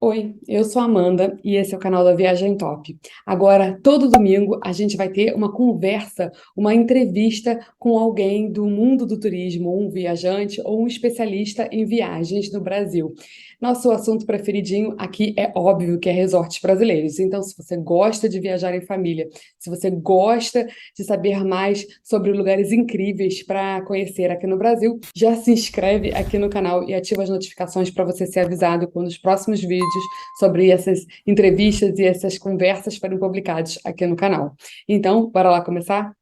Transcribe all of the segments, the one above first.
Oi, eu sou a Amanda e esse é o canal da Viagem Top. Agora, todo domingo, a gente vai ter uma conversa, uma entrevista com alguém do mundo do turismo, um viajante ou um especialista em viagens no Brasil. Nosso assunto preferidinho aqui é óbvio que é resorts brasileiros. Então, se você gosta de viajar em família, se você gosta de saber mais sobre lugares incríveis para conhecer aqui no Brasil, já se inscreve aqui no canal e ativa as notificações para você ser avisado quando os próximos vídeos sobre essas entrevistas e essas conversas forem publicados aqui no canal. Então, bora lá começar?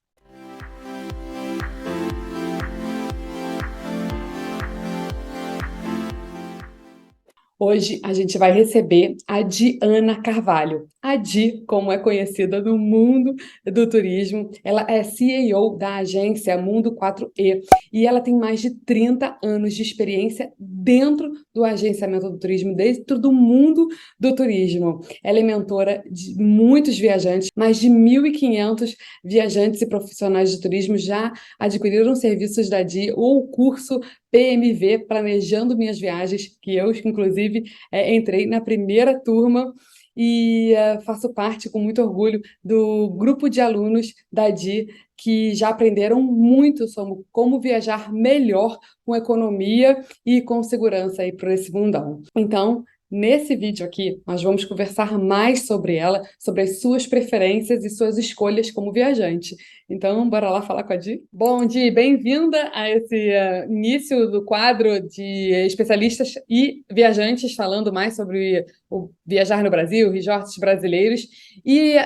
Hoje a gente vai receber a Diana Carvalho. A Di, como é conhecida no mundo do turismo, ela é CEO da agência Mundo 4E e ela tem mais de 30 anos de experiência dentro do agenciamento do turismo, dentro do mundo do turismo. Ela é mentora de muitos viajantes, mais de 1.500 viajantes e profissionais de turismo já adquiriram serviços da Di ou o curso PMV, Planejando Minhas Viagens, que eu, inclusive, entrei na primeira turma e faço parte, com muito orgulho, do grupo de alunos da DI que já aprenderam muito sobre como viajar melhor com economia e com segurança aí por esse mundão. Então, nesse vídeo aqui, nós vamos conversar mais sobre ela, sobre as suas preferências e suas escolhas como viajante. Então, bora lá falar com a Di? Bom, Di, bem-vinda a esse início do quadro de especialistas e viajantes falando mais sobre o viajar no Brasil, resorts brasileiros. E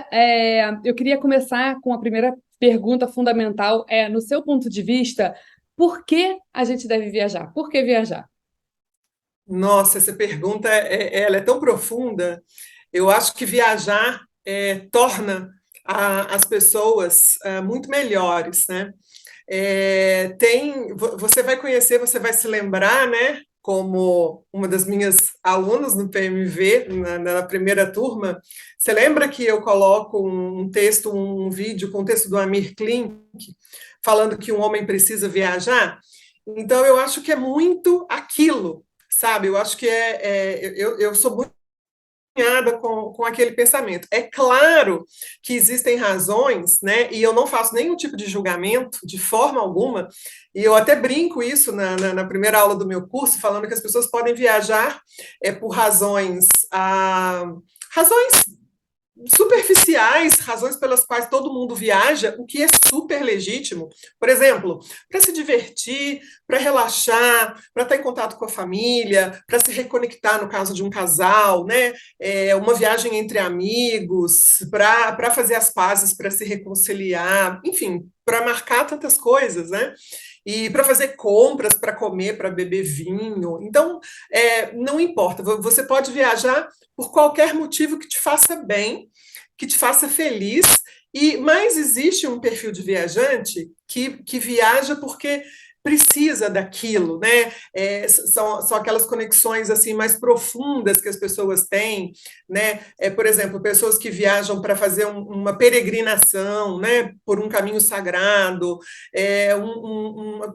eu queria começar com a primeira pergunta fundamental, no seu ponto de vista, por que a gente deve viajar? Por que viajar? Nossa, essa pergunta ela é tão profunda. Eu acho que viajar torna as pessoas muito melhores, né? Você vai conhecer, você vai se lembrar, né? Como uma das minhas alunas no PMV, na primeira turma, você lembra que eu coloco um texto, um vídeo com o texto do Amir Klink, falando que um homem precisa viajar? Então, eu acho que é muito aquilo, sabe? Eu acho que eu sou muito alinhada com aquele pensamento. É claro que existem razões, né? E eu não faço nenhum tipo de julgamento, de forma alguma, e eu até brinco isso na primeira aula do meu curso, falando que as pessoas podem viajar por razões superficiais, razões pelas quais todo mundo viaja, o que é super legítimo. Por exemplo, para se divertir, para relaxar, para estar em contato com a família, para se reconectar no caso de um casal, né? Uma viagem entre amigos, para fazer as pazes, para se reconciliar, enfim, para marcar tantas coisas, né? E para fazer compras, para comer, para beber vinho. Então, não importa, você pode viajar por qualquer motivo que te faça bem, que te faça feliz. Mas existe um perfil de viajante que viaja porque precisa daquilo, né? São aquelas conexões assim mais profundas que as pessoas têm, né? Por exemplo, pessoas que viajam para fazer uma peregrinação, né? Por um caminho sagrado,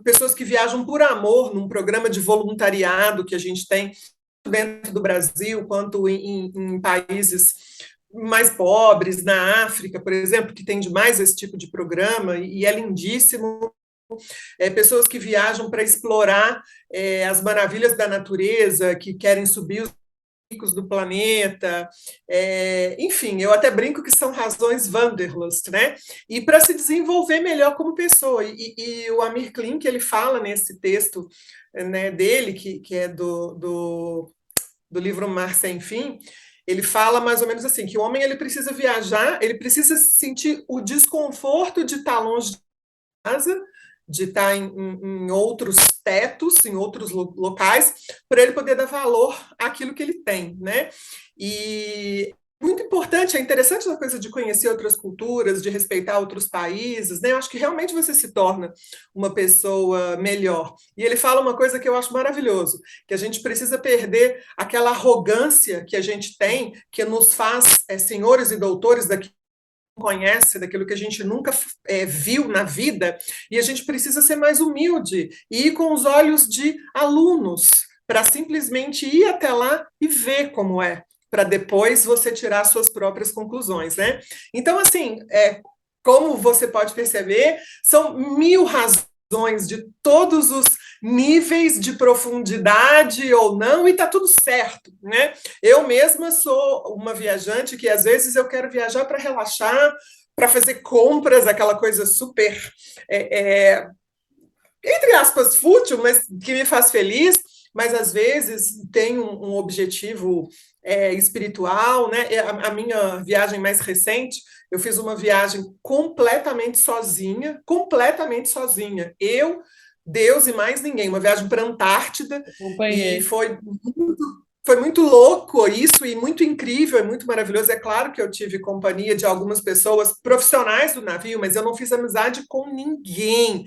pessoas que viajam por amor num programa de voluntariado que a gente tem dentro do Brasil, quanto em países mais pobres, na África, por exemplo, que tem demais esse tipo de programa, e é lindíssimo. Pessoas que viajam para explorar as maravilhas da natureza, que querem subir os picos do planeta, enfim, eu até brinco que são razões Wanderlust, né? E para se desenvolver melhor como pessoa. E o Amir Klink, ele fala nesse texto, né, dele, que é do livro Mar Sem Fim, ele fala mais ou menos assim, que o homem ele precisa viajar, ele precisa sentir o desconforto de estar longe de casa, de estar em outros tetos, em outros locais, para ele poder dar valor àquilo que ele tem, né? E muito importante, é interessante essa coisa de conhecer outras culturas, de respeitar outros países, né? Eu acho que realmente você se torna uma pessoa melhor. E ele fala uma coisa que eu acho maravilhoso, que a gente precisa perder aquela arrogância que a gente tem, que nos faz senhores e doutores daquilo conhece, daquilo que a gente nunca viu na vida, e a gente precisa ser mais humilde e ir com os olhos de alunos para simplesmente ir até lá e ver como é. para depois você tirar suas próprias conclusões, né? Então, assim, como você pode perceber, são mil razões de todos os níveis de profundidade ou não, e está tudo certo, né? Eu mesma sou uma viajante que às vezes eu quero viajar para relaxar, para fazer compras, aquela coisa super, entre aspas, fútil, mas que me faz feliz, mas às vezes tem um objetivo espiritual, né? A minha viagem mais recente, eu fiz uma viagem completamente sozinha. Eu, Deus e mais ninguém, uma viagem para a Antártida, e Acompanhei. foi muito louco isso e muito incrível, é muito maravilhoso. É claro que eu tive companhia de algumas pessoas profissionais do navio, mas eu não fiz amizade com ninguém.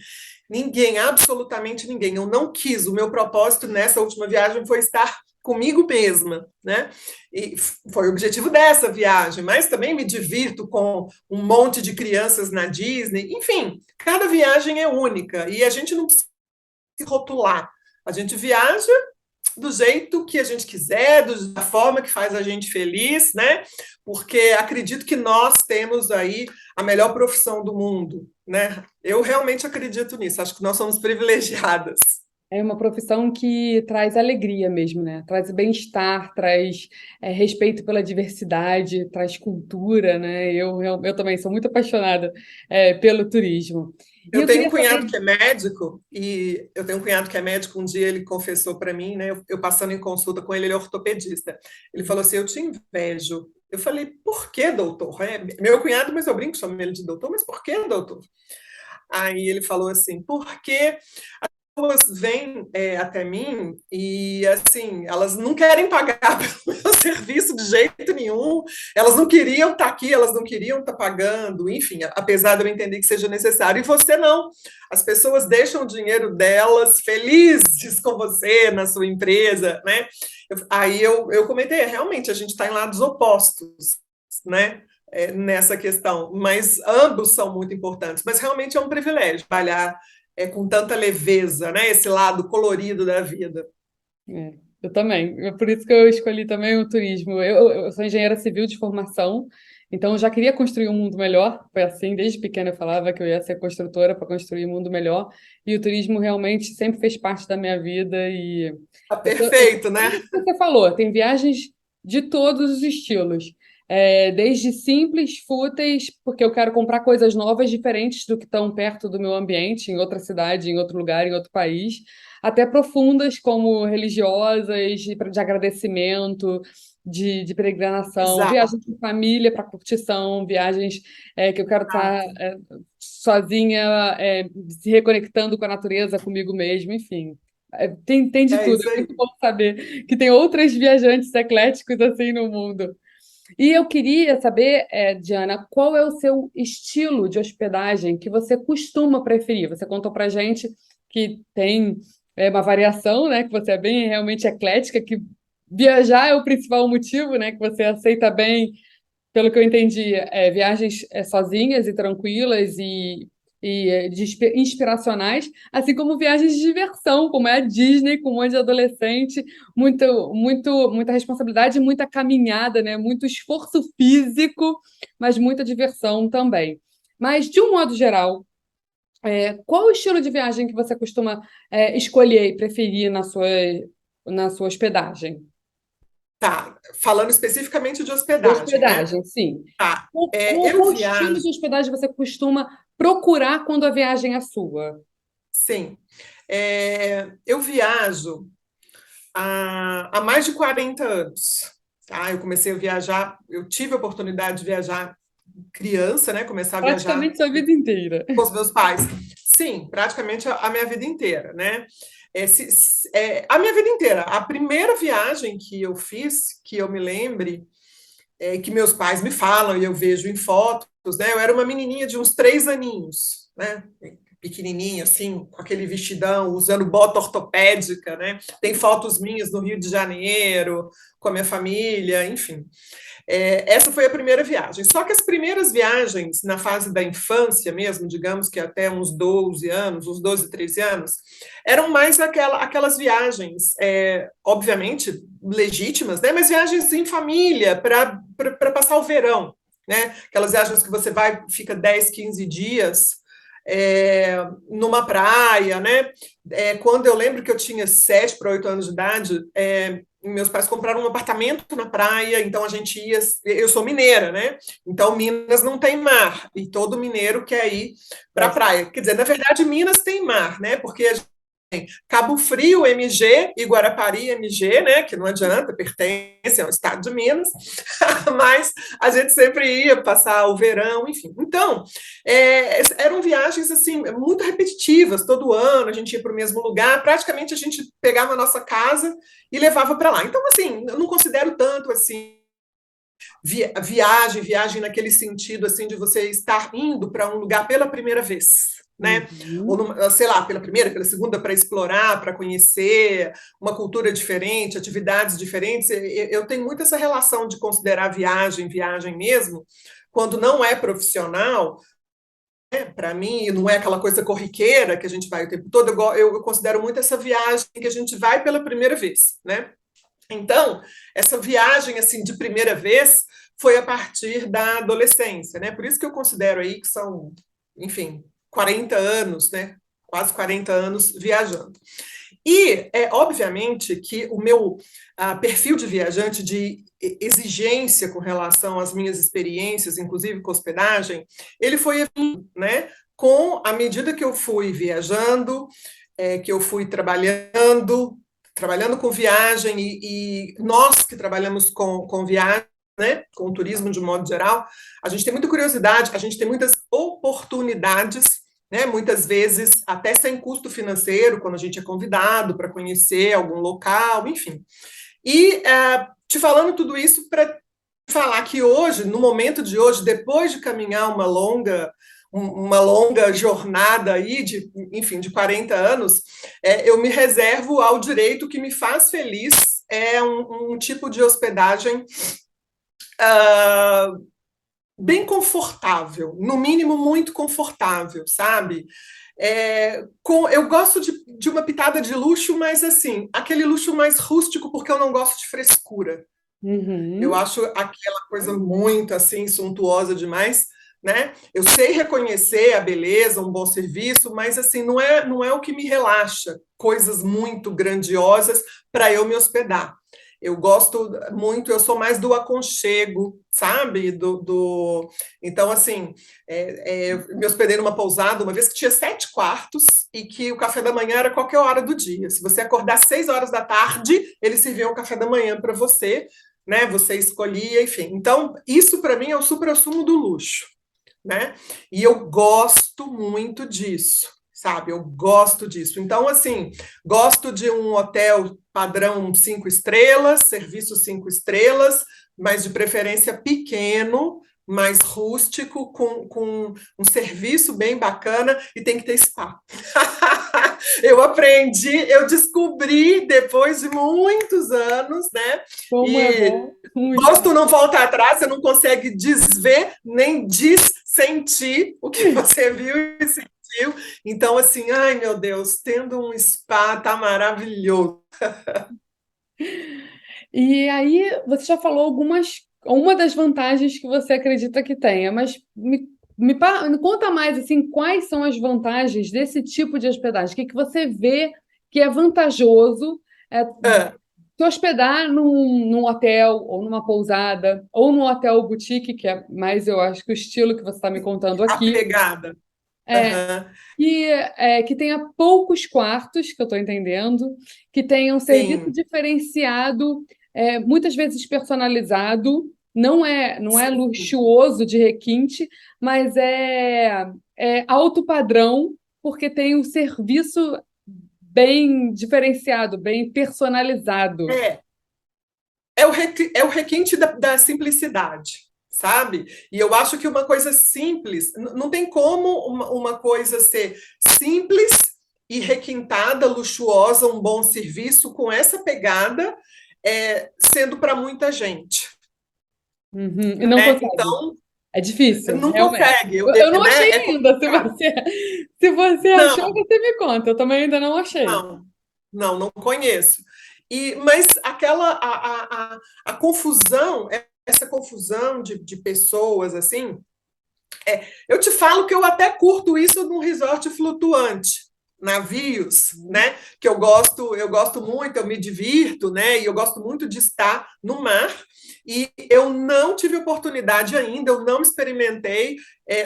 Ninguém, absolutamente ninguém. Eu não quis. O meu propósito nessa última viagem foi estar comigo mesma, né? E foi o objetivo dessa viagem, mas também me divirto com um monte de crianças na Disney. Enfim, cada viagem é única e a gente não precisa se rotular. A gente viaja do jeito que a gente quiser, da forma que faz a gente feliz, né? Porque acredito que nós temos aí a melhor profissão do mundo, né? Eu realmente acredito nisso, acho que nós somos privilegiadas. É uma profissão que traz alegria mesmo, né? Traz bem-estar, traz respeito pela diversidade, traz cultura, né? Eu também sou muito apaixonada pelo turismo. E Eu eu tenho um queria cunhado saber. que é médico, um dia ele confessou para mim, né? Eu passando em consulta com ele, ele é ortopedista. Ele falou assim: eu te invejo. Eu falei, por que, doutor? É meu cunhado, mas eu brinco, chamo ele de doutor, mas por que, doutor? Aí ele falou assim, porque pessoas vêm até mim e, assim, elas não querem pagar pelo meu serviço de jeito nenhum, elas não queriam estar aqui, elas não queriam estar pagando, enfim, apesar de eu entender que seja necessário, e você não. As pessoas deixam o dinheiro delas felizes com você, na sua empresa, né? Aí eu comentei, realmente, a gente está em lados opostos, né? Nessa questão, mas ambos são muito importantes, mas realmente é um privilégio trabalhar com tanta leveza, né? Esse lado colorido da vida. Eu também. Por isso que eu escolhi também o turismo. Eu sou engenheira civil de formação, então eu já queria construir um mundo melhor. Foi assim, desde pequena eu falava que eu ia ser construtora para construir um mundo melhor. E o turismo realmente sempre fez parte da minha vida. E Tá eu perfeito, né? como você falou, tem viagens de todos os estilos. Desde simples, fúteis, porque eu quero comprar coisas novas, diferentes do que estão perto do meu ambiente, em outra cidade, em outro lugar, em outro país, até profundas, como religiosas, de agradecimento, de peregrinação, Exato. viagens de família para curtição, viagens que eu quero estar sozinha, se reconectando com a natureza, comigo mesmo, enfim. Tem de É tudo. isso É aí. muito bom saber que tem outras viajantes ecléticos assim no mundo. E eu queria saber, Diana, qual é o seu estilo de hospedagem que você costuma preferir? Você contou pra gente que tem uma variação, né? Que você é bem realmente eclética, que viajar é o principal motivo, né? Que você aceita bem, pelo que eu entendi, viagens sozinhas e tranquilas e inspiracionais, assim como viagens de diversão, como é a Disney, com um monte de adolescente, muita responsabilidade, muita caminhada, né? Muito esforço físico, mas muita diversão também. Mas, de um modo geral, qual o estilo de viagem que você costuma escolher e preferir na sua hospedagem? Tá. Falando especificamente de De hospedagem, né? hospedagem, sim. Tá. Eu Qual estilo viajo, de hospedagem você costuma procurar quando a viagem é sua? sim. Eu viajo há mais de 40 anos. Tá? Eu comecei a viajar, eu tive a oportunidade de viajar criança, né? Começar a viajar Praticamente sua vida inteira. com os meus pais. Sim, praticamente a minha vida inteira, né? A minha vida inteira. A primeira viagem que eu fiz, que eu me lembre, que meus pais me falam e eu vejo em fotos, né? Eu era uma menininha de uns 3 aninhos, né? pequenininha, assim, com aquele vestidão, usando bota ortopédica, né? Tem fotos minhas no Rio de Janeiro, com a minha família, enfim. Essa foi a primeira viagem. Só que as primeiras viagens, na fase da infância mesmo, digamos que até uns 12 anos, uns 12, 13 anos, eram mais aquelas viagens, obviamente, legítimas, né? Mas viagens em família, para passar o verão, né? Aquelas viagens que você vai, fica 10, 15 dias numa praia, né? Quando eu lembro que eu tinha 7 para 8 anos de idade, meus pais compraram um apartamento na praia, então a gente ia. Eu sou mineira, né? Então Minas não tem mar, e todo mineiro quer ir para a praia. Quer dizer, na verdade, Minas tem mar, né? Porque a gente tem Cabo Frio, MG, e Guarapari, MG, né? Que não adianta, pertence ao estado de Minas, mas a gente sempre ia passar o verão, enfim. Então, eram viagens assim muito repetitivas, todo ano a gente ia para o mesmo lugar, praticamente a gente pegava a nossa casa e levava para lá. Então, assim, eu não considero tanto assim viagem naquele sentido assim de você estar indo para um lugar pela primeira vez, né? Ou sei lá, pela primeira, pela segunda, para explorar, para conhecer uma cultura diferente, atividades diferentes. Eu tenho muito essa relação de considerar viagem mesmo, quando não é profissional. Para mim, não é aquela coisa corriqueira que a gente vai o tempo todo. Eu considero muito essa viagem que a gente vai pela primeira vez, né? Então, essa viagem assim de primeira vez foi a partir da adolescência, né? Por isso que eu considero aí que são, enfim, 40 anos, né? Quase 40 anos viajando. E obviamente que o meu perfil de viajante, de exigência com relação às minhas experiências, inclusive com hospedagem, ele foi, né, com a medida que eu fui viajando, que eu fui trabalhando com viagem, e nós que trabalhamos com viagem, né, com o turismo de um modo geral, a gente tem muita curiosidade, a gente tem muitas oportunidades, né, muitas vezes até sem custo financeiro, quando a gente é convidado para conhecer algum local, enfim. E te falando tudo isso para falar que hoje, no momento de hoje, depois de caminhar uma longa jornada aí enfim, de 40 anos, eu me reservo ao direito que me faz feliz, um tipo de hospedagem bem confortável, no mínimo muito confortável, sabe? Eu gosto de uma pitada de luxo, mas assim, aquele luxo mais rústico, porque eu não gosto de frescura. Eu acho aquela coisa muito assim, suntuosa demais, né? Eu sei reconhecer a beleza, um bom serviço, mas assim, não é o que me relaxa, coisas muito grandiosas para eu me hospedar. Eu gosto muito, eu sou mais do aconchego, sabe? Então, assim, eu me hospedei numa pousada uma vez que tinha 7 quartos e que o café da manhã era qualquer hora do dia. Se você acordar às 6 horas da tarde, eles serviam o café da manhã para você, né? Você escolhia, enfim. Então, isso para mim é o suprassumo do luxo, né? E eu gosto muito disso, sabe? Eu gosto disso. Então, assim, gosto de um hotel padrão 5 estrelas, serviço 5 estrelas, mas de preferência pequeno, mais rústico, com um serviço bem bacana, e tem que ter spa. Eu descobri depois de muitos anos, né? Como é bom. Gosto não volta atrás, você não consegue desver nem dissentir o que você viu e sentiu. Então, assim, ai meu Deus, tendo um spa tá maravilhoso. E aí, você já falou uma das vantagens que você acredita que tenha, mas me conta mais, assim, quais são as vantagens desse tipo de hospedagem? O que você vê que é vantajoso se hospedar num hotel, ou numa pousada, ou num hotel boutique, que é mais, eu acho, que o estilo que você está me contando A aqui, pegada. Uhum. que tenha poucos quartos, que eu estou entendendo, que tenha um serviço Sim. diferenciado, muitas vezes personalizado, não é Sim. luxuoso de requinte, mas é alto padrão, porque tem um serviço bem diferenciado, bem personalizado. É o requinte da simplicidade, sabe? E eu acho que uma coisa simples, não tem como uma coisa ser simples e requintada, luxuosa, um bom serviço com essa pegada, sendo para muita gente. Uhum. E não Né? consegue. Então, É difícil, não realmente. consegue, Eu não achei né? É ainda. complicado. Se você achou, Não, você me conta. Eu também ainda não achei. não conheço. Mas a confusão, essa confusão de pessoas assim, eu te falo que eu até curto isso num resort flutuante, navios, Uhum. né? Que eu gosto muito, eu me divirto, né? E eu gosto muito de estar no mar. E eu não tive oportunidade ainda, eu não experimentei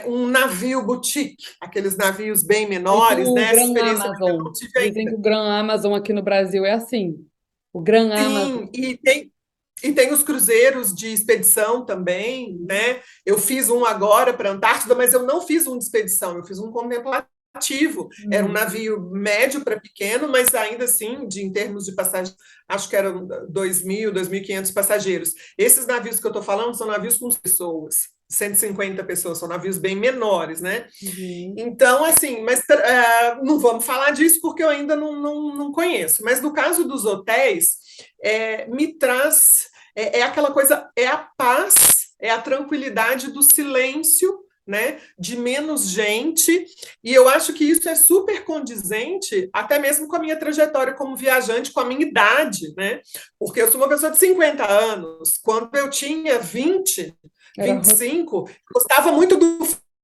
um navio boutique, aqueles navios bem Tipo menores, o né? Essa Gran experiência eu ainda Amazon. não tive Dizem que ainda. o Gran Amazon aqui no Brasil é assim. O Gran Amazon. Sim, e tem os cruzeiros de expedição também, né? Eu fiz um agora para a Antártida, mas eu não fiz um de expedição, eu fiz um contemplativo. Era um Uhum. navio médio para pequeno, mas ainda assim, em termos de passagem, acho que eram 2.000, 2.500 passageiros. Esses navios que eu estou falando são navios com pessoas, 150 pessoas, são navios bem menores, né? Uhum. Então, assim, mas não vamos falar disso porque eu ainda não conheço. Mas no caso dos hotéis, me traz aquela coisa, é a paz, é a tranquilidade do silêncio, né? De menos gente. E eu acho que isso é super condizente, até mesmo com a minha trajetória como viajante, com a minha idade, né? Porque eu sou uma pessoa de 50 anos. Quando eu tinha 20, Era 25, eu gostava muito do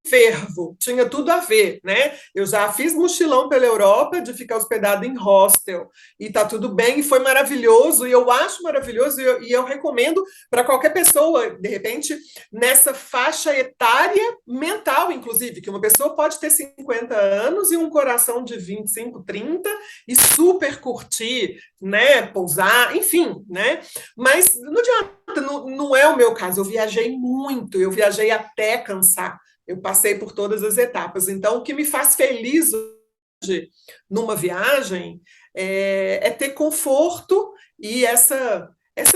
fervo, tinha tudo a ver, né? Eu já fiz mochilão pela Europa de ficar hospedado em hostel e tá tudo bem, e foi maravilhoso, e eu acho maravilhoso, e eu recomendo para qualquer pessoa, de repente, nessa faixa etária mental, inclusive, que uma pessoa pode ter 50 anos e um coração de 25, 30 e super curtir, né? Pousar, enfim, né? Mas não adianta, não é o meu caso. Eu viajei muito, eu viajei até cansar. Eu passei por todas as etapas. Então, o que me faz feliz hoje numa viagem ter conforto e essa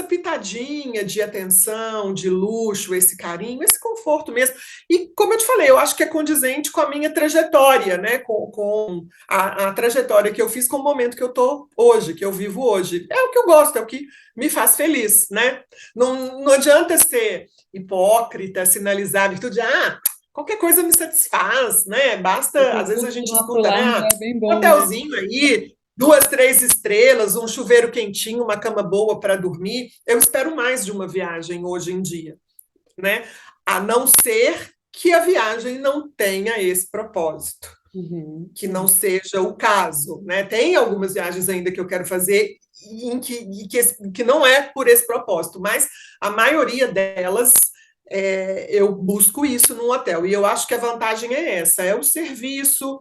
pitadinha de atenção, de luxo, esse carinho, esse conforto mesmo. E, como eu te falei, eu acho que é condizente com a minha trajetória, né? Com a trajetória que eu fiz com o momento que eu estou hoje, que eu vivo hoje. É o que eu gosto, é o que me faz feliz, né? Não adianta ser hipócrita, sinalizar virtude, qualquer coisa me satisfaz, né? o Basta, às vezes a conforto do gente nosso escuta, né? lar já é bem Um bom, né? hotelzinho aí, 2, 3 estrelas, um chuveiro quentinho, uma cama boa para dormir. Eu espero mais de uma viagem hoje em dia, né? A não ser que a viagem não tenha esse propósito, Uhum, que não uhum. seja o caso, né? Tem algumas viagens ainda que eu quero fazer que não é por esse propósito, mas a maioria delas eu busco isso num hotel. E eu acho que a vantagem é essa: é o serviço,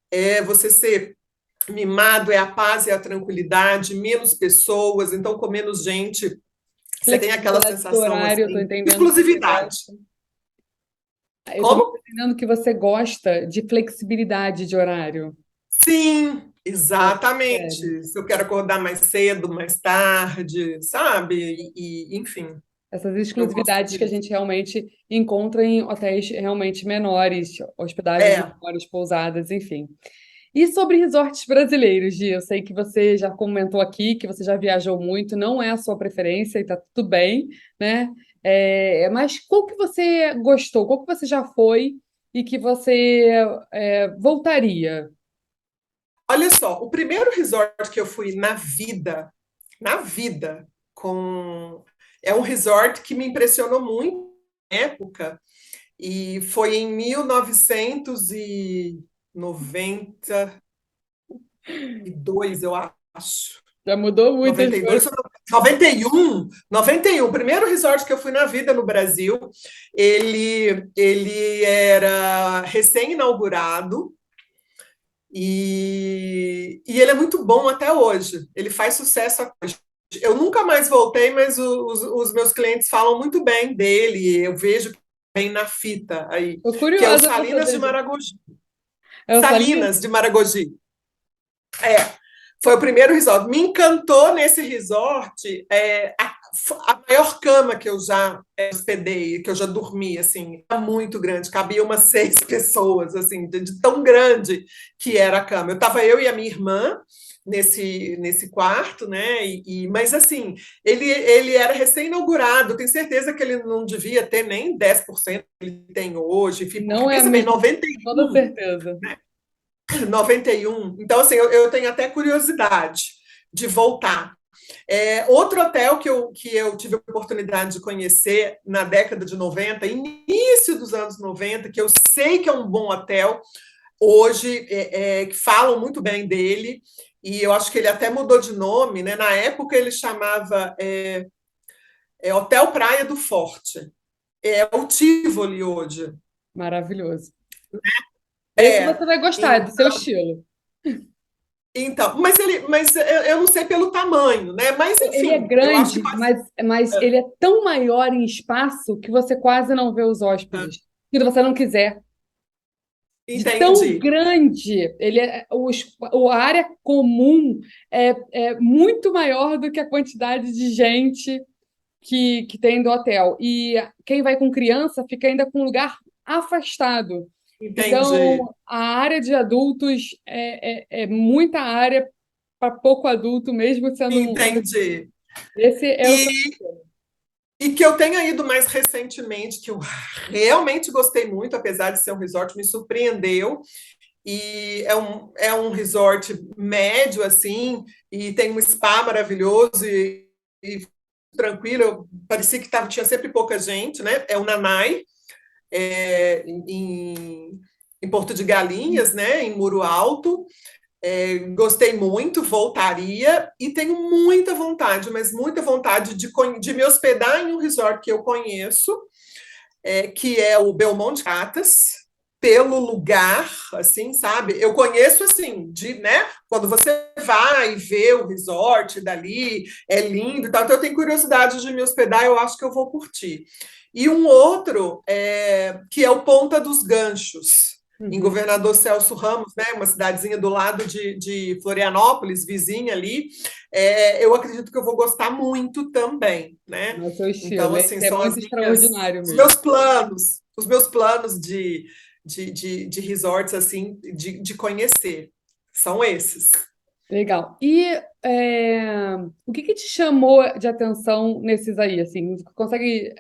é você ser mimado, é a paz e a tranquilidade, menos pessoas, então com menos gente, você tem aquela Flexibilidade do sensação horário, eu tô assim, entendendo que você exclusividade. gosta. Eu também tô Como? entendendo que você gosta de flexibilidade de horário. Sim, É, sério. exatamente. Se eu quero acordar mais cedo, mais tarde, sabe? Enfim, Essas eu gosto exclusividades que a disso. gente realmente encontra em hotéis realmente menores, hospedagens É, menores, pousadas, enfim. E sobre resorts brasileiros, Gi, eu sei que você já comentou aqui que você já viajou muito, não é a sua preferência e tá tudo bem, né? Mas qual que você gostou? Qual que você já foi e que você voltaria? olha só, o primeiro resort que eu fui na vida, com é um resort que me impressionou muito na época, e foi em 1992, eu acho. Já mudou muitas 92 coisas. ou 91, o primeiro resort que eu fui na vida no Brasil, ele era recém-inaugurado e ele é muito bom até hoje. Ele faz sucesso até hoje. Eu nunca mais voltei, mas os meus clientes falam muito bem dele. Eu vejo que vem na fita aí, Tô que é o curiosa para Salinas de saber. Maragogi. Eu sabia. Salinas de Maragogi. É, foi o primeiro resort. Me encantou nesse resort a maior cama que eu já hospedei, que eu já dormi, assim, era muito grande, cabia umas 6 pessoas, assim, de tão grande que era a cama. Eu e a minha irmã nesse quarto, né? Mas assim, ele era recém-inaugurado, tenho certeza que ele não devia ter nem 10% que ele tem hoje, porque Não é a pensa bem, mesma, com toda 91, certeza. 91. Então, assim, eu tenho até curiosidade de voltar. Outro hotel que eu tive a oportunidade de conhecer na década de 90, início dos anos 90, que eu sei que é um bom hotel, hoje que falam muito bem dele, e eu acho que ele até mudou de nome, né? Na época ele chamava Hotel Praia do Forte. É o Tivoli hoje. Maravilhoso. Esse É. você vai gostar, é do seu estilo. Então, mas eu não sei pelo tamanho, né? Mas Ele é enfim, eu acho que grande, pode. mas ele é tão maior em espaço que você quase não vê os hóspedes. Se você não quiser. De tão Entendi. grande, a área comum é muito maior do que a quantidade de gente que tem do hotel. E quem vai com criança fica ainda com um lugar afastado. Entendi. Então, a área de adultos é muita área para pouco adulto, mesmo sendo Entendi. esse é o seu. E, e que eu tenha ido mais recentemente, que eu realmente gostei muito, apesar de ser um resort, me surpreendeu. E é um resort médio, assim, e tem um spa maravilhoso e tranquilo. Parecia que tinha sempre pouca gente, né? É o Nanai, em Porto de Galinhas, né? Em Muro Alto. Gostei muito, voltaria e tenho muita vontade, mas muita vontade de me hospedar em um resort que eu conheço, que é o Belmont Catas, pelo lugar, assim, sabe? Eu conheço assim, né? Quando você vai ver o resort dali, é lindo e tal. Então eu tenho curiosidade de me hospedar, eu acho que eu vou curtir. E um outro que é o Ponta dos Ganchos, em Uhum. Governador Celso Ramos, né? Uma cidadezinha do lado de Florianópolis, vizinha ali. Eu acredito que eu vou gostar muito também, né? É o seu Então, estilo. assim, Esse é são muito extraordinário os mesmo. meus planos de resorts, assim, de conhecer. São esses. Legal. E o que que te chamou de atenção nesses aí? Assim, consegue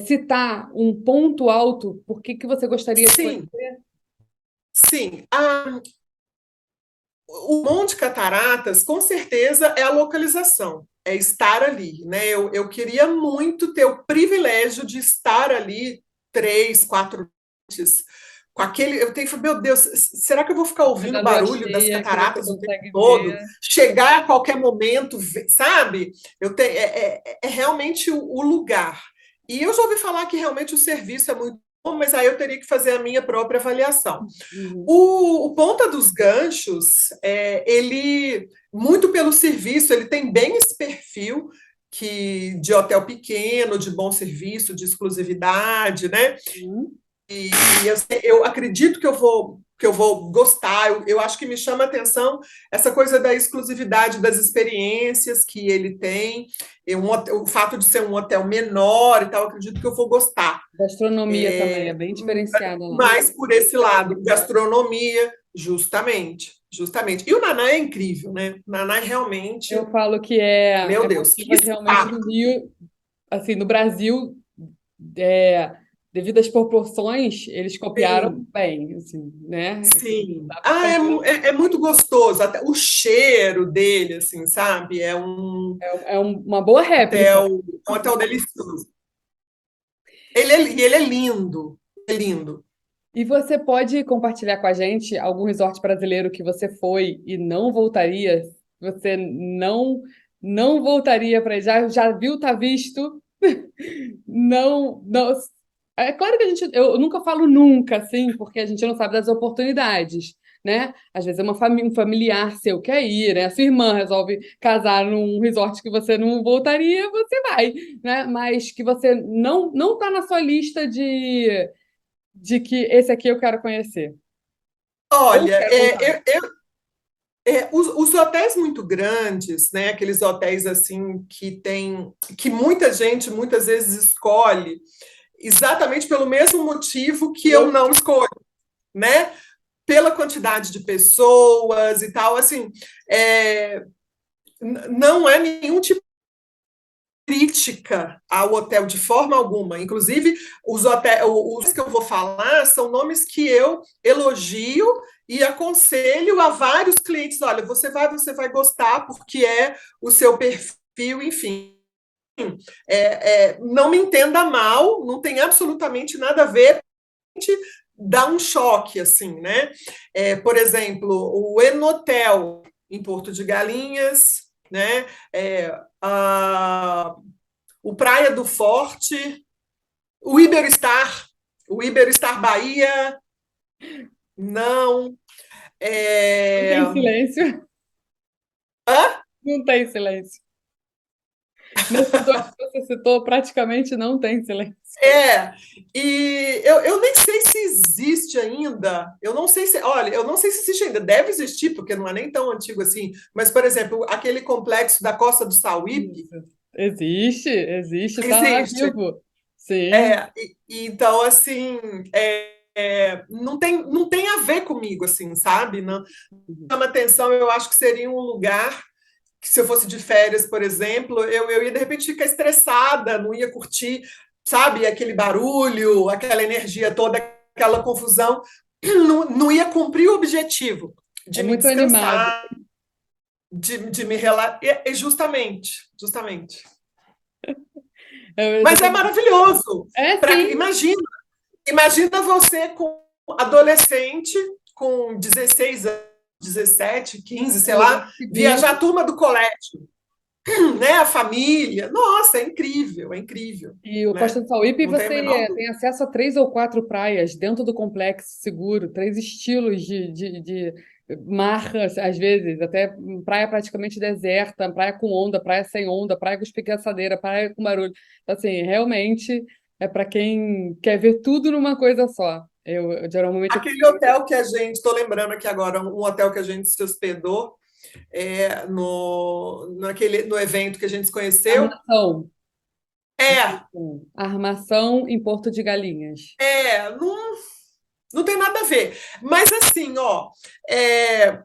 citar um ponto alto? Por que que você gostaria de Sim, conhecer? sim. O Monte Cataratas, com certeza, é a localização, é estar ali, né? Eu queria muito ter o privilégio de estar ali 3, 4 noites, com aquele. Eu tenho que falar, meu Deus, será que eu vou ficar ouvindo o Da lua barulho das cheia que você cataratas o tempo consegue todo? ver. Chegar a qualquer momento, sabe? É realmente o lugar. E eu já ouvi falar que realmente o serviço é muito bom, mas aí eu teria que fazer a minha própria avaliação. Uhum. O Ponta dos Ganchos, ele, muito pelo serviço, ele tem bem esse perfil de hotel pequeno, de bom serviço, de exclusividade, né? Uhum. E eu acredito que eu vou gostar. Eu acho que me chama a atenção essa coisa da exclusividade das experiências que ele tem, o fato de ser um hotel menor e tal. Eu acredito que eu vou gostar. Gastronomia também é bem diferenciada lá. Mais por esse lado, gastronomia, justamente, justamente. E o Naná é incrível, né? O Naná é realmente, Eu falo que meu é Deus, porque que realmente espaço. no Rio, assim, no Brasil, é, devido às proporções, eles copiaram Sim, bem, assim, né? Assim, não sim. dá para comparar. É muito gostoso, até o cheiro dele, assim, sabe? É Uma boa réplica. um hotel delicioso. E ele é lindo, é lindo. E você pode compartilhar com a gente algum resort brasileiro que você foi e não voltaria? Você não voltaria para já viu, tá visto? Não, não. É claro que eu nunca falo nunca, assim, porque a gente não sabe das oportunidades, né? Às vezes um familiar seu quer ir, né? A sua irmã resolve casar num resort que você não voltaria, você vai, né? Mas que você não tá na sua lista de que esse aqui eu quero conhecer. Ou Olha, quero voltar. os hotéis muito grandes, né, aqueles hotéis assim que muita gente muitas vezes escolhe exatamente pelo mesmo motivo que eu não escolho, né? Pela quantidade de pessoas e tal, assim, não é nenhum tipo crítica ao hotel de forma alguma. Inclusive, os que eu vou falar são nomes que eu elogio e aconselho a vários clientes. Olha, você vai gostar porque é o seu perfil, enfim. Não me entenda mal, não tem absolutamente nada a ver, dá um choque, assim, né? Por exemplo, o Enotel, em Porto de Galinhas, né? O Praia do Forte, o Iberostar, o Iberostar Bahia, não. Não tem silêncio. Hã? Não tem silêncio. Nesses dois que você citou, praticamente não tem silêncio. E eu nem sei se existe ainda. Eu não sei se, olha, eu não sei se existe ainda. Deve existir, porque não é nem tão antigo assim. Mas, por exemplo, aquele complexo da Costa do Sauípe Existe, está existe. vivo. Sim. Então, assim, não tem a ver comigo, assim, sabe? Não chama atenção. Eu acho que seria um lugar que, se eu fosse de férias, por exemplo, eu ia de repente ficar estressada, não ia curtir, sabe, aquele barulho, aquela energia toda, aquela confusão, não ia cumprir o objetivo É de me muito animado. descansar, de me relaxar. Justamente. Eu Mas é também- maravilhoso. Sim. Imagina você com adolescente, com 16 anos, 17, 15, sei Um lugar lá, viajar a seguro. turma do colégio, né? A família. Nossa, é incrível, E o Costa né? do Sauípe, Não tem a menor você dúvida. tem acesso a 3 ou 4 praias dentro do complexo seguro, 3 estilos de mar, às vezes, até praia praticamente deserta, praia com onda, praia sem onda, praia com espigaçadeira, praia com barulho. Então, assim, realmente é para quem quer ver tudo numa coisa só. Eu geralmente Aquele hotel que a gente, estou lembrando aqui agora, um hotel que a gente se hospedou no evento que a gente se conheceu. armação, É, armação em Porto de Galinhas. não tem nada a ver. Mas assim, ó, é,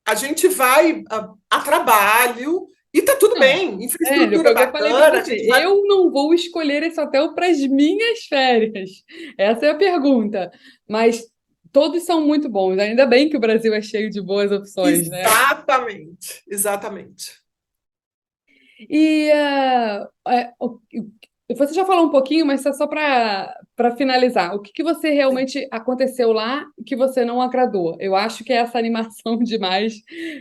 a gente vai a trabalho e tá tudo Não, bem, foi infraestrutura o que eu falei para bacana, a você. gente vai. Eu não vou escolher esse hotel para as minhas férias. Essa é a pergunta. Mas todos são muito bons. Ainda bem que o Brasil é cheio de boas opções, né? Exatamente. E você já falou um pouquinho, mas só para finalizar, o que você realmente aconteceu lá que você não agradou? Eu acho que é essa animação demais,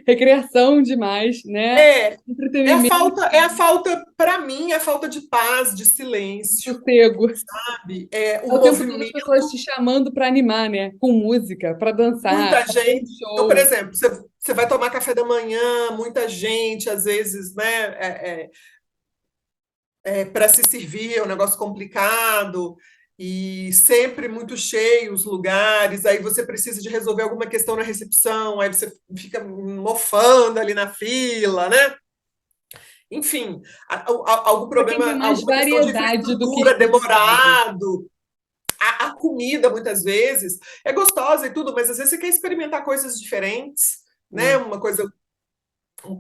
recreação demais, né? É, Entretenimento, é a falta, para mim, é a falta de paz, de silêncio, sossego. sabe? O É o tempo todo as movimento, pessoas te chamando para animar, né? Com música, para dançar, muita para ter um gente. Então, por show. exemplo, você vai tomar café da manhã, muita gente, às vezes, né? Para se servir é um negócio complicado e sempre muito cheio os lugares. Aí você precisa de resolver alguma questão na recepção, aí você fica mofando ali na fila, né? Enfim, algum Para quem tem problema, mais alguma questão de variedade do que infraestrutura exclusividade. demorado. A comida, muitas vezes, é gostosa e tudo, mas às vezes você quer experimentar coisas diferentes, né? Né? Uma coisa,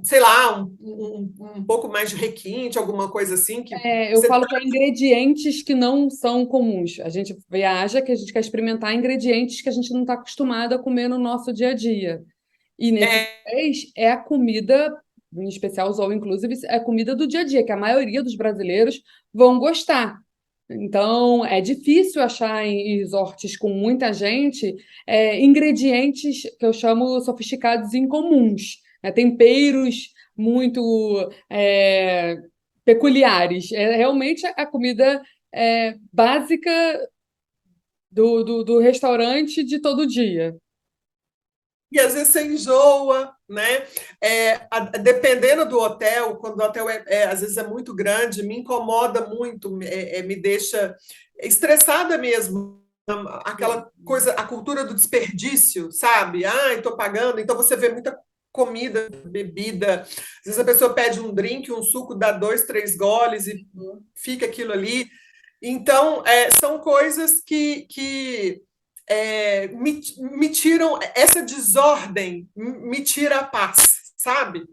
sei lá, um pouco mais de requinte, alguma coisa assim que Eu você. falo que é ingredientes que não são comuns. A gente viaja que a gente quer experimentar ingredientes que a gente não está acostumado a comer no nosso dia a dia. E nesses É, hotéis é a comida, em especial os all inclusive, é a comida do dia a dia, que a maioria dos brasileiros vão gostar. Então, é difícil achar em resorts com muita gente ingredientes que eu chamo sofisticados e incomuns, né? Temperos muito peculiares. É realmente a comida básica do restaurante de todo dia. e às vezes você enjoa, né? Dependendo do hotel, quando o hotel às vezes é muito grande, me incomoda muito, me deixa estressada mesmo. Aquela coisa, a cultura do desperdício, sabe? Estou pagando. Então você vê muita. comida, bebida. Às vezes a pessoa pede um drink, um suco, dá 2, 3 goles e fica aquilo ali. Então, são coisas que me tiram essa desordem, me tira a paz, sabe?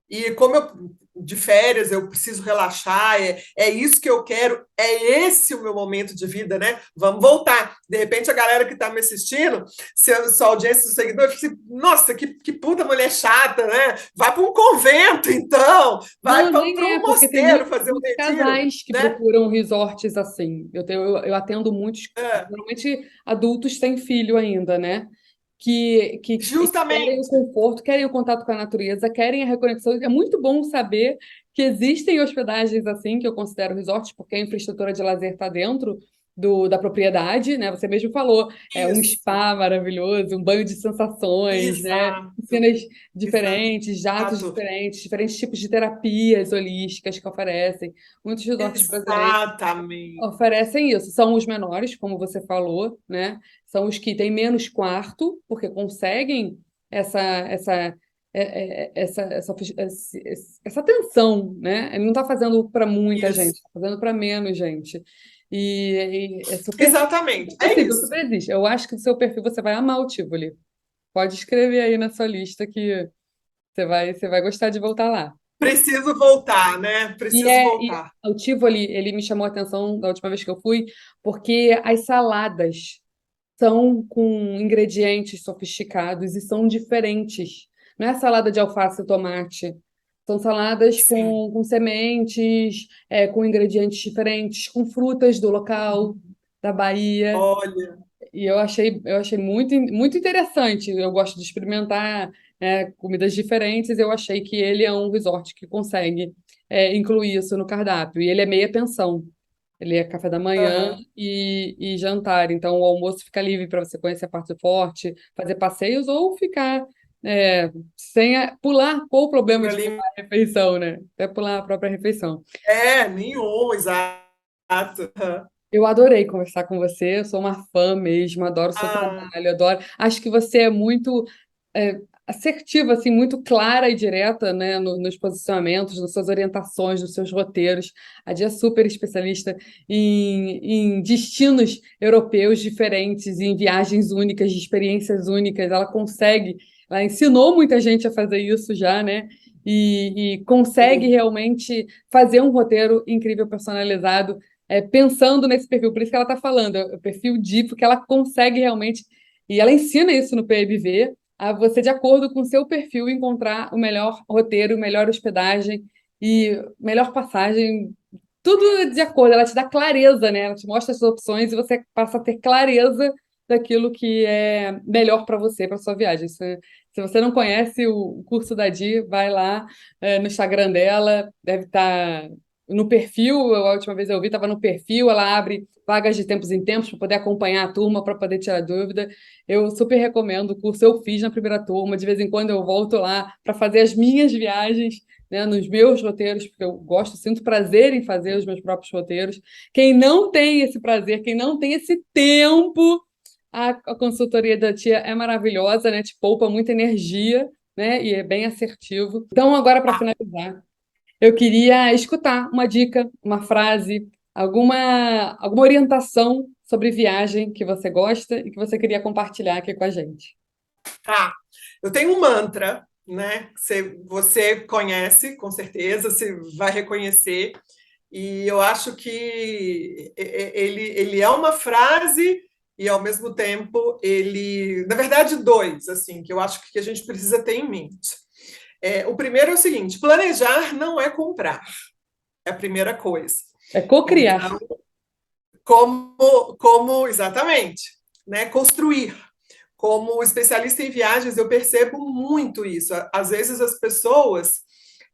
E como de férias eu preciso relaxar, é isso que eu quero, é esse o meu momento de vida, né? Vamos voltar. De repente, a galera que está me assistindo, sua audiência, do seguidor, fica assim, nossa, que puta mulher chata, né? Vai para um convento, então, vai Não, para nem um porque tem mosteiro fazer um muitos retiro, casais que né? procuram resorts assim. Eu atendo muitos, normalmente adultos sem filho ainda, né? Que querem o Justamente. conforto, querem o contato com a natureza, querem a reconexão. É muito bom saber que existem hospedagens assim, que eu considero resorts, porque a infraestrutura de lazer está dentro da propriedade, né? Você mesmo falou, um Isso. spa maravilhoso, um banho de sensações, né? Exato. Piscinas Exato. diferentes, jatos diferentes, diferentes tipos de terapias holísticas que oferecem. Muitos resorts brasileiros Exatamente. oferecem isso. São os menores, como você falou, né? São os que têm menos quarto, porque conseguem essa essa essa atenção, né? Ele não está fazendo para muita gente, Isso. está fazendo para menos gente. E é super Exatamente. É possível, isso. super existe. Eu acho que no seu perfil você vai amar o Tivoli. Pode escrever aí na sua lista que você vai gostar de voltar lá. Preciso voltar, né? Preciso E voltar. o Tivoli, ele me chamou a atenção da última vez que eu fui, porque as saladas são com ingredientes sofisticados e são diferentes. Não é salada de alface e tomate. São saladas Sim. com sementes, com ingredientes diferentes, com frutas do local, da Bahia. Olha, E eu achei muito, muito interessante. Eu gosto de experimentar, comidas diferentes. Eu achei que ele é um resort que consegue, incluir isso no cardápio. E ele é meia pensão. Ele é café da manhã aham. e jantar. Então, o almoço fica livre para você conhecer a parte do forte, fazer passeios ou ficar, sem pular. Qual o problema Por de pular ali. a refeição, né? Até pular a própria refeição. Nenhum, exato. Aham. Eu adorei conversar com você, eu sou uma fã mesmo, adoro o seu Ah, trabalho, adoro. Acho que você é muito assertiva, assim, muito clara e direta, né, nos posicionamentos, nas suas orientações, nos seus roteiros. A Dia é super especialista em destinos europeus diferentes, em viagens únicas, de experiências únicas. Ela ensinou muita gente a fazer isso já, né? E consegue sim. realmente fazer um roteiro incrível, personalizado pensando nesse perfil. Por isso que ela está falando, é o perfil DI, porque ela consegue realmente, e ela ensina isso no PMV, a você, de acordo com o seu perfil, encontrar o melhor roteiro, melhor hospedagem e melhor passagem, tudo de acordo. Ela te dá clareza, né? Ela te mostra as opções e você passa a ter clareza daquilo que é melhor para você, para sua viagem. Se você não conhece o curso da Di, vai lá no Instagram dela, deve estar no perfil. A última vez eu vi, estava no perfil. Ela abre vagas de tempos em tempos para poder acompanhar a turma, para poder tirar dúvida. Eu super recomendo o curso. Eu fiz na primeira turma, de vez em quando eu volto lá para fazer as minhas viagens, né, nos meus roteiros, porque eu gosto, sinto prazer em fazer os meus próprios roteiros. Quem não tem esse prazer, quem não tem esse tempo, a consultoria da Tia é maravilhosa, né? Te poupa muita energia, né? E é bem assertivo. Então, agora, para Ah, finalizar, eu queria escutar uma dica, uma frase, alguma orientação sobre viagem que você gosta e que você queria compartilhar aqui com a gente. tá. Eu tenho um mantra, né? Que você conhece, com certeza, você vai reconhecer. E eu acho que ele é uma frase e, ao mesmo tempo, ele... Na verdade, dois, assim, que eu acho que a gente precisa ter em mente. O primeiro é o seguinte: planejar não é comprar, é a primeira coisa. É co-criar. Então, como exatamente, né? Construir. Como especialista em viagens, eu percebo muito isso. Às vezes as pessoas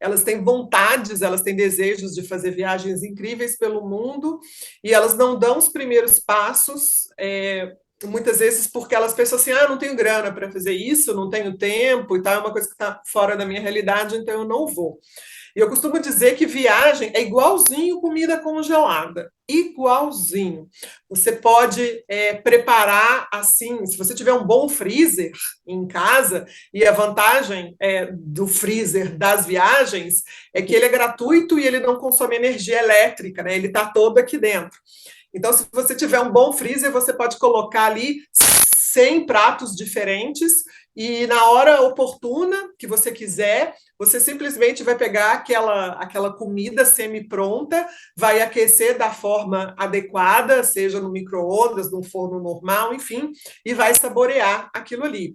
elas têm vontades, elas têm desejos de fazer viagens incríveis pelo mundo e elas não dão os primeiros passos, muitas vezes porque elas pensam assim, não tenho grana para fazer isso, não tenho tempo e tal, é uma coisa que está fora da minha realidade, então eu não vou. E eu costumo dizer que viagem é igualzinho comida congelada, igualzinho. Você pode preparar assim, se você tiver um bom freezer em casa, e a vantagem do freezer das viagens é que ele é gratuito e ele não consome energia elétrica, né? Ele está todo aqui dentro. Então, se você tiver um bom freezer, você pode colocar ali 100 pratos diferentes e na hora oportuna que você quiser, você simplesmente vai pegar aquela comida semi-pronta, vai aquecer da forma adequada, seja no micro-ondas, no forno normal, enfim, e vai saborear aquilo ali.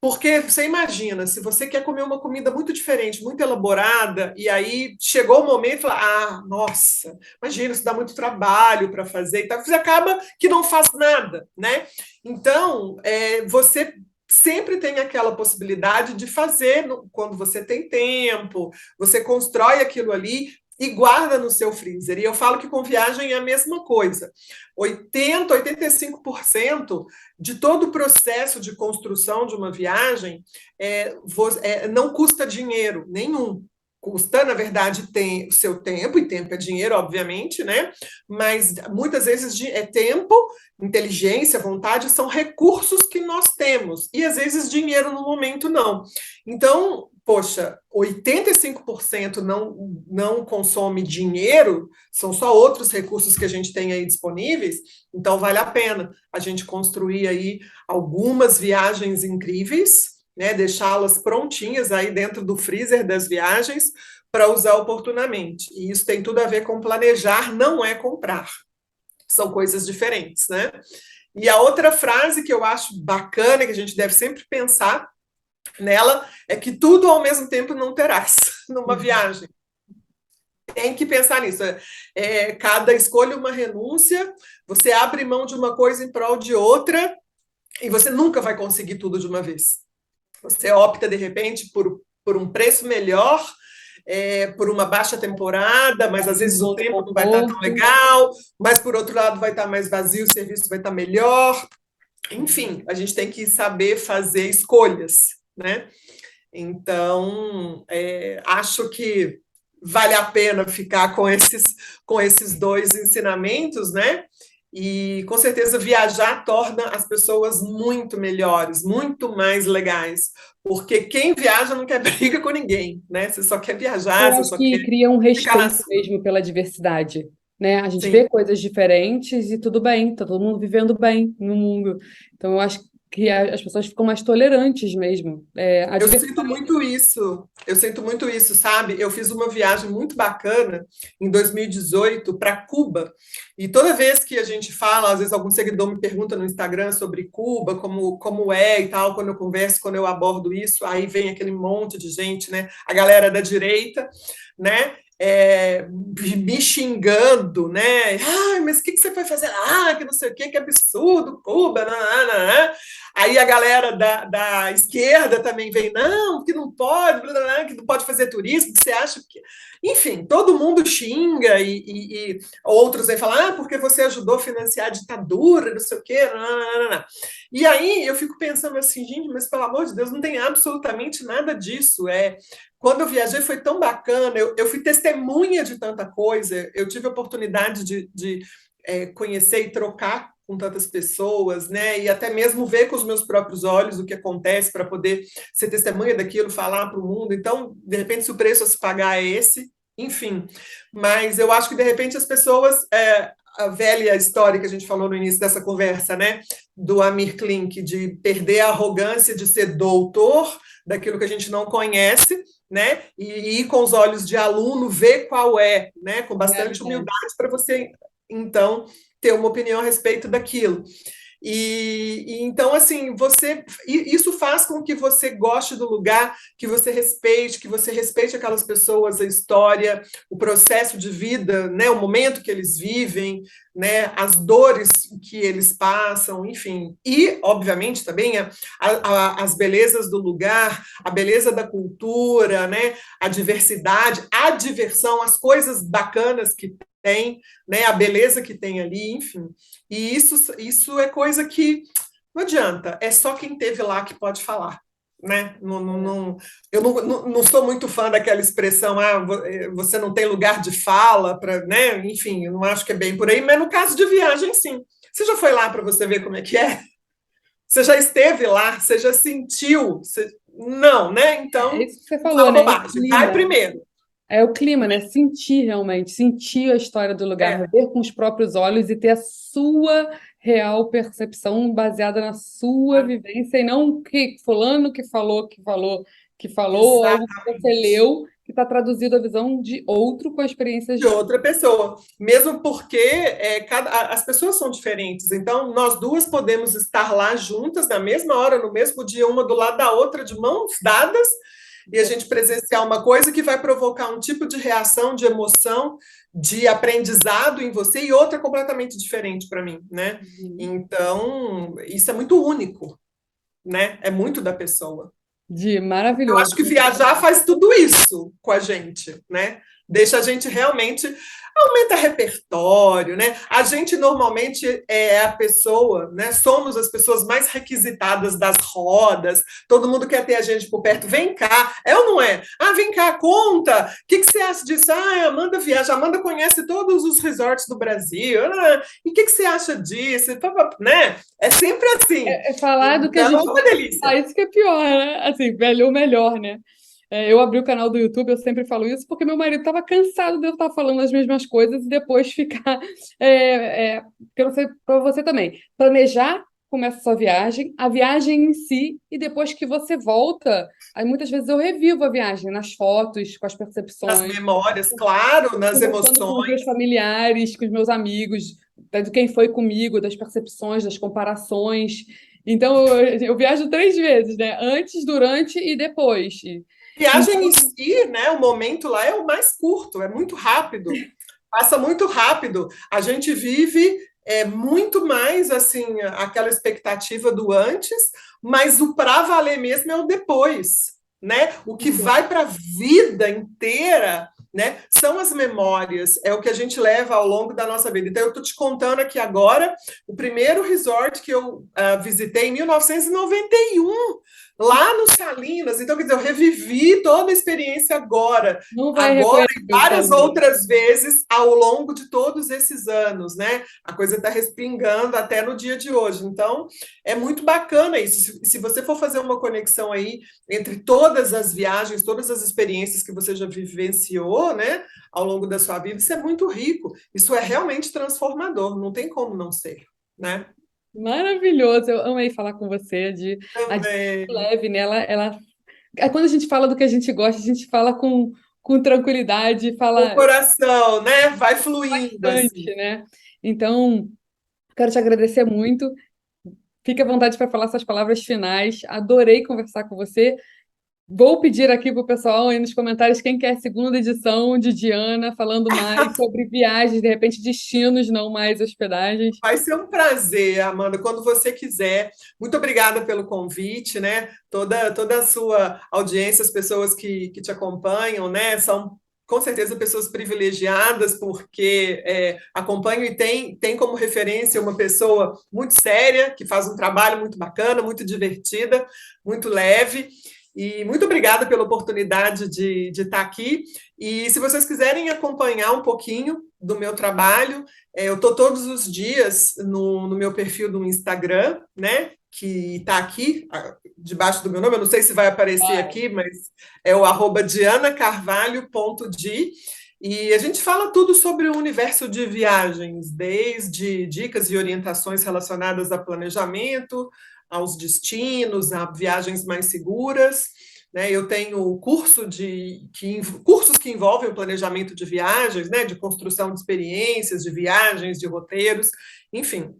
Porque você imagina, se você quer comer uma comida muito diferente, muito elaborada, e aí chegou o momento e fala, nossa, imagina, isso dá muito trabalho para fazer, e tal, você acaba que não faz nada, né? Então, você sempre tem aquela possibilidade de fazer quando você tem tempo, você constrói aquilo ali e guarda no seu freezer. E eu falo que com viagem é a mesma coisa. 85% de todo o processo de construção de uma viagem não custa dinheiro nenhum. Custa, na verdade, tem o seu tempo, e tempo é dinheiro, obviamente, né? Mas muitas vezes é tempo, inteligência, vontade, são recursos que nós temos, e às vezes dinheiro no momento não. Então, poxa, 85% não consome dinheiro, são só outros recursos que a gente tem aí disponíveis, então vale a pena a gente construir aí algumas viagens incríveis, né, deixá-las prontinhas aí dentro do freezer das viagens para usar oportunamente. E isso tem tudo a ver com planejar, não é comprar. São coisas diferentes, né? E a outra frase que eu acho bacana, que a gente deve sempre pensar nela, é que tudo ao mesmo tempo não terás numa viagem. Tem que pensar nisso. Cada escolha uma renúncia, você abre mão de uma coisa em prol de outra, e você nunca vai conseguir tudo de uma vez. Você opta, de repente, por um preço melhor, por uma baixa temporada, mas às vezes o tempo não vai estar tão legal, mas por outro lado vai estar mais vazio, o serviço vai estar melhor. Enfim, a gente tem que saber fazer escolhas, né? Então, acho que vale a pena ficar com esses dois ensinamentos, né? E com certeza viajar torna as pessoas muito melhores, muito mais legais, porque quem viaja não quer briga com ninguém, né? Você só quer viajar, Eu você acho só que quer cria um ficar na respeito sua. mesmo pela diversidade, né? A gente vê Sim. coisas diferentes e tudo bem, tá todo mundo vivendo bem no mundo. Então, eu acho que as pessoas ficam mais tolerantes mesmo. A Eu sinto diversidade. muito isso, sabe? Eu fiz uma viagem muito bacana em 2018 para Cuba, e toda vez que a gente fala, às vezes algum seguidor me pergunta no Instagram sobre Cuba, como é e tal, quando eu converso, quando eu abordo isso, aí vem aquele monte de gente, né? A galera da direita, né? Me xingando, né? Mas o que você foi fazer lá? Que não sei o que absurdo, Cuba, não, não, não. Aí a galera da esquerda também vem, não, que não pode, blá, blá, blá, que não pode fazer turismo, que você acha que. Enfim, todo mundo xinga e outros vêm falar, porque você ajudou a financiar a ditadura, não sei o quê. Não, não, não, não. E aí eu fico pensando assim, gente, mas pelo amor de Deus, não tem absolutamente nada disso. Quando eu viajei foi tão bacana, eu fui testemunha de tanta coisa, eu tive a oportunidade de conhecer e trocar com tantas pessoas, né? E até mesmo ver com os meus próprios olhos o que acontece para poder ser testemunha daquilo, falar para o mundo. Então, de repente, se o preço a se pagar é esse, enfim. Mas eu acho que, de repente, as pessoas. A velha história que a gente falou no início dessa conversa, né? Do Amir Klink, de perder a arrogância de ser doutor daquilo que a gente não conhece, né? E ir com os olhos de aluno, ver qual é, né? Com bastante humildade para você, então, ter uma opinião a respeito daquilo. E então, assim, isso faz com que você goste do lugar, que você respeite aquelas pessoas, a história, o processo de vida, né, o momento que eles vivem, né, as dores que eles passam, enfim. E, obviamente, também as belezas do lugar, a beleza da cultura, né, a diversidade, a diversão, as coisas bacanas que tem, né, a beleza que tem ali, enfim. E isso é coisa que não adianta, é só quem teve lá que pode falar, né? Eu não sou muito fã daquela expressão, você não tem lugar de fala, né? Enfim, eu não acho que é bem por aí, mas no caso de viagem, sim. Você já foi lá para você ver como é que é? Você já esteve lá? Você já sentiu? Não, né? É Então, isso que você falou, fala né? O bobagem. Vai clima. primeiro. É o clima, né? Sentir realmente, sentir a história do lugar, É, ver com os próprios olhos e ter a sua real percepção baseada na sua vivência e não o que fulano que falou, algo que você exatamente. leu que está traduzido a visão de outro com experiências De diferentes. outra pessoa, mesmo porque as pessoas são diferentes, então nós duas podemos estar lá juntas na mesma hora, no mesmo dia, uma do lado da outra, de mãos dadas, e a gente presenciar uma coisa que vai provocar um tipo de reação, de emoção, de aprendizado em você, e outra completamente diferente para mim, né? Uhum. Então, isso é muito único, né? É muito da pessoa. Eu Maravilhoso. acho que viajar faz tudo isso com a gente, né? Deixa a gente realmente aumenta repertório, né? A gente normalmente é a pessoa, né? Somos as pessoas mais requisitadas das rodas. Todo mundo quer ter a gente por perto. Vem cá, é ou não é? Ah, vem cá, conta. O que você acha disso? Ah, a Amanda viaja. A Amanda conhece todos os resorts do Brasil. E o que você acha disso? Né? É sempre assim. É falar do que a Então, é gente uma gosta de delícia. falar, isso que é pior, né? Assim, velho ou melhor, né? Eu abri o canal do YouTube, eu sempre falo isso, porque meu marido estava cansado de eu estar falando as mesmas coisas e depois ficar. Que eu não sei para você também. Planejar começa a sua viagem, a viagem em si, e depois que você volta, aí muitas vezes eu revivo a viagem nas fotos, com as Nas percepções, memórias, claro, nas conversando com os emoções. meus familiares, com os meus amigos, de quem foi comigo, das percepções, das comparações. Então, eu viajo 3 vezes, né? Antes, durante e depois. Viagem em Então, si, né? O momento lá é o mais curto, é muito rápido, passa muito rápido. A gente vive muito mais assim aquela expectativa do antes, mas o para valer mesmo é o depois, né? O que vai para a vida inteira, né? São as memórias, é o que a gente leva ao longo da nossa vida. Então eu estou te contando aqui agora o primeiro resort que eu visitei em 1991 lá no Salinas. Então, quer dizer, eu revivi toda a experiência agora, não vai agora reconhecer e o várias Salim. outras vezes ao longo de todos esses anos, né? A coisa está respingando até no dia de hoje. Então, é muito bacana isso. Se você for fazer uma conexão aí entre todas as viagens, todas as experiências que você já vivenciou, né, ao longo da sua vida, isso é muito rico. Isso é realmente transformador. Não tem como não ser, né? Maravilhoso, eu amei falar com você, a de Também. leve, né? Quando a gente fala do que a gente gosta, a gente fala com tranquilidade, O fala coração, né? Vai fluindo assim. bastante, né? Então, quero te agradecer muito. Fique à vontade para falar suas palavras finais. Adorei conversar com você. Vou pedir aqui para o pessoal aí nos comentários quem quer a segunda edição de Diana, falando mais sobre viagens, de repente destinos, não mais hospedagens. Vai ser um prazer, Amanda, quando você quiser. Muito obrigada pelo convite, né? Toda a sua audiência, as pessoas que te acompanham, né? São com certeza pessoas privilegiadas, porque acompanham e tem como referência uma pessoa muito séria, que faz um trabalho muito bacana, muito divertida, muito leve. E muito obrigada pela oportunidade de estar aqui. E se vocês quiserem acompanhar um pouquinho do meu trabalho, eu estou todos os dias no meu perfil do Instagram, né? Que está aqui, debaixo do meu nome, eu não sei se vai aparecer Vai. aqui, mas é o @dianacarvalho.di. E a gente fala tudo sobre o universo de viagens, desde dicas e orientações relacionadas a planejamento, aos destinos, a viagens mais seguras. Né? Eu tenho cursos que envolvem o planejamento de viagens, né? De construção de experiências, de viagens, de roteiros, enfim.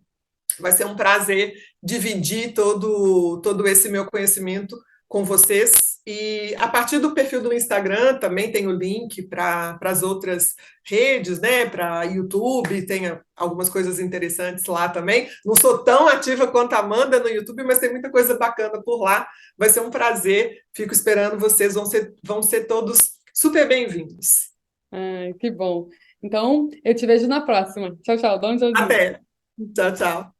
Vai ser um prazer dividir todo esse meu conhecimento com vocês. E a partir do perfil do Instagram também tem o link para as outras redes, né? Para YouTube, tem algumas coisas interessantes lá também. Não sou tão ativa quanto a Amanda no YouTube, mas tem muita coisa bacana por lá. Vai ser um prazer. Fico esperando vocês, vão ser todos super bem-vindos. Ai, que bom. Então, eu te vejo na próxima. Tchau, tchau. Dá um tchauzinho. Até. Tchau, tchau.